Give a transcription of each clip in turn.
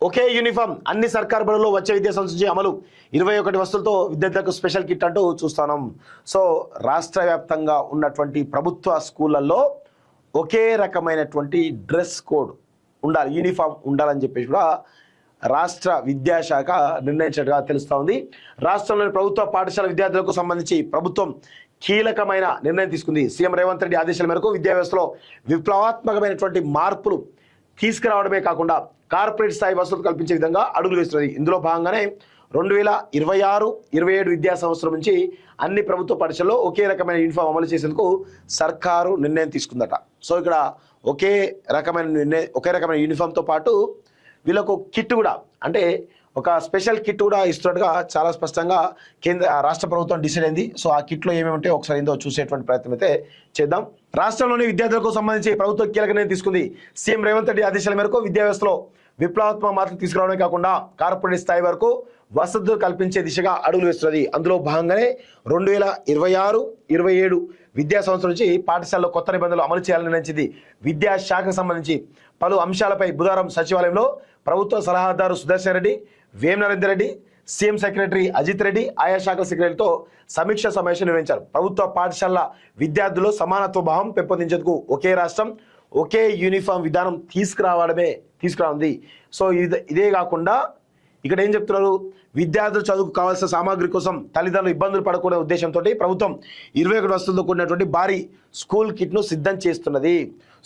ఒకే uniform అన్ని సర్కార్ బడుల్లో వచ్చే విద్యా సంస్థ నుంచి అమలు 21 వస్తువులతో విద్యార్థులకు స్పెషల్ కిట్ అంటూ చూస్తున్నాం. సో రాష్ట్ర వ్యాప్తంగా ఉన్నటువంటి ప్రభుత్వ స్కూళ్ళల్లో ఒకే రకమైనటువంటి డ్రెస్ కోడ్ ఉండాలి, యూనిఫామ్ ఉండాలని చెప్పేసి కూడా రాష్ట్ర విద్యాశాఖ నిర్ణయించినట్టుగా తెలుస్తూ ఉంది. రాష్ట్రంలోని ప్రభుత్వ పాఠశాల విద్యార్థులకు సంబంధించి ప్రభుత్వం కీలకమైన నిర్ణయం తీసుకుంది. సీఎం రేవంత్ రెడ్డి ఆదేశాల మేరకు విద్యా వ్యవస్థలో విప్లవాత్మకమైనటువంటి మార్పులు తీసుకురావడమే కాకుండా కార్పొరేట్ స్థాయి వసతులు కల్పించే విధంగా అడుగులు వేస్తున్నది. ఇందులో భాగంగానే 2026-27 విద్యా సంవత్సరం నుంచి అన్ని ప్రభుత్వ పాఠశాలలో ఒకే రకమైన యూనిఫామ్ అమలు చేసేందుకు సర్కారు నిర్ణయం తీసుకుందట. సో ఇక్కడ ఒకే రకమైన యూనిఫామ్తో పాటు వీళ్ళకు కిట్ కూడా, అంటే ఒక స్పెషల్ కిట్ కూడా ఇస్తున్నట్టుగా చాలా స్పష్టంగా రాష్ట్ర ప్రభుత్వం డిసైడ్ అయింది. సో ఆ కిట్లో ఏమేమి ఉంటే ఒకసారి ఏందో చూసేటువంటి ప్రయత్నం అయితే చేద్దాం. రాష్ట్రంలోని విద్యార్థులకు సంబంధించి ప్రభుత్వం కీలక నిర్ణయం తీసుకుంది. సీఎం రేవంత్ రెడ్డి ఆదేశాల మేరకు విద్యా వ్యవస్థలో విప్లవాత్మక మార్పులు తీసుకురావడమే కాకుండా కార్పొరేట్ స్థాయి వరకు వసతులు కల్పించే దిశగా అడుగులు వేస్తున్నది. అందులో భాగంగానే 2026-27 విద్యా సంవత్సరం నుంచి పాఠశాలలో కొత్త నిబంధనలు అమలు చేయాలని నిర్ణయించింది. విద్యాశాఖకు సంబంధించి పలు అంశాలపై బుధవారం సచివాలయంలో ప్రభుత్వ సలహాదారు సుదర్శన్ రెడ్డి, వేం నరేందర్ రెడ్డి, సీఎం సెక్రటరీ అజిత్ రెడ్డి, ఆయా శాఖల సెక్రటరీలతో సమీక్ష సమావేశం నిర్వహించారు. ప్రభుత్వ పాఠశాలల విద్యార్థులు సమానత్వ భావం పెంపొందించేందుకు ఒకే రాష్ట్రం ఒకే యూనిఫామ్ విధానం తీసుకురానుంది. సో ఇదే కాకుండా ఇక్కడ ఏం చెప్తున్నారు, విద్యార్థులు చదువుకు కావాల్సిన సామాగ్రి కోసం తల్లిదండ్రులు ఇబ్బందులు పడకూడనే ఉద్దేశంతో ప్రభుత్వం 21 వస్తువులతో కూడినటువంటి భారీ స్కూల్ కిట్ను సిద్ధం చేస్తున్నది.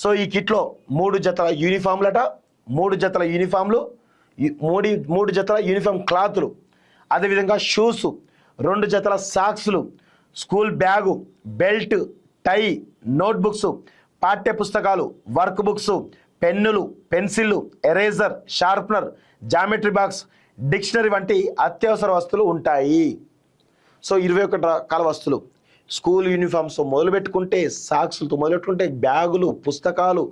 సో ఈ కిట్లో 3 జతల యూనిఫామ్లట, 3 జతల యూనిఫామ్లు, 3 జతల యూనిఫామ్ క్లాతులు, అదేవిధంగా షూస్, 2 జతల సాక్స్లు, school bag, belt, tie, notebooks, పాఠ్య పుస్తకాలు, వర్క్ బుక్స్, పెన్నులు, పెన్సిళ్ళు, eraser, sharpener, geometry box, dictionary వంటి అత్యవసర వస్తువులు ఉంటాయి. సో 21 రకాల వస్తువులు, స్కూల్ యూనిఫామ్స్ మొదలు పెట్టుకుంటే, సాక్స్లతో మొదలెట్టుకుంటే, బ్యాగులు, పుస్తకాలు,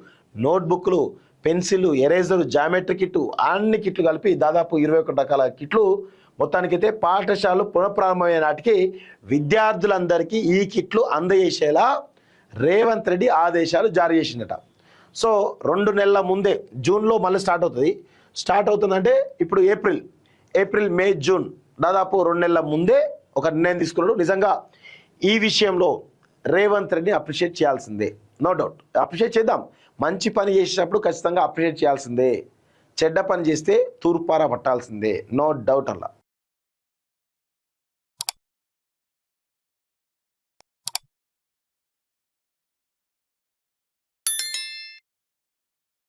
నోట్బుక్లు, పెన్సిల్, ఎరేజర్, జామెట్రీ కిట్లు, అన్ని కిట్లు కలిపి దాదాపు 21 రకాల కిట్లు మొత్తానికైతే పాఠశాలలు పునఃప్రారంభమైన నాటికి విద్యార్థులందరికీ ఈ కిట్లు అందజేసేలా రేవంత్ రెడ్డి ఆదేశాలు జారీ చేసిందట. సో 2 నెలల ముందే, జూన్లో మళ్ళీ స్టార్ట్ అవుతుందంటే ఇప్పుడు ఏప్రిల్, మే, జూన్ దాదాపు 2 నెలల ముందే ఒక నిర్ణయం తీసుకున్నాడు. నిజంగా ఈ విషయంలో రేవంత్ రెడ్డిని అప్రిషియేట్ చేయాల్సిందే, నో డౌట్ అప్రిషియేట్ చేద్దాం. మంచి పని చేసేటప్పుడు ఖచ్చితంగా అప్రిషియేట్ చేయాల్సిందే, చెడ్డ పని చేస్తే తూర్పారా పట్టాల్సిందే, నో డౌట్ అలా.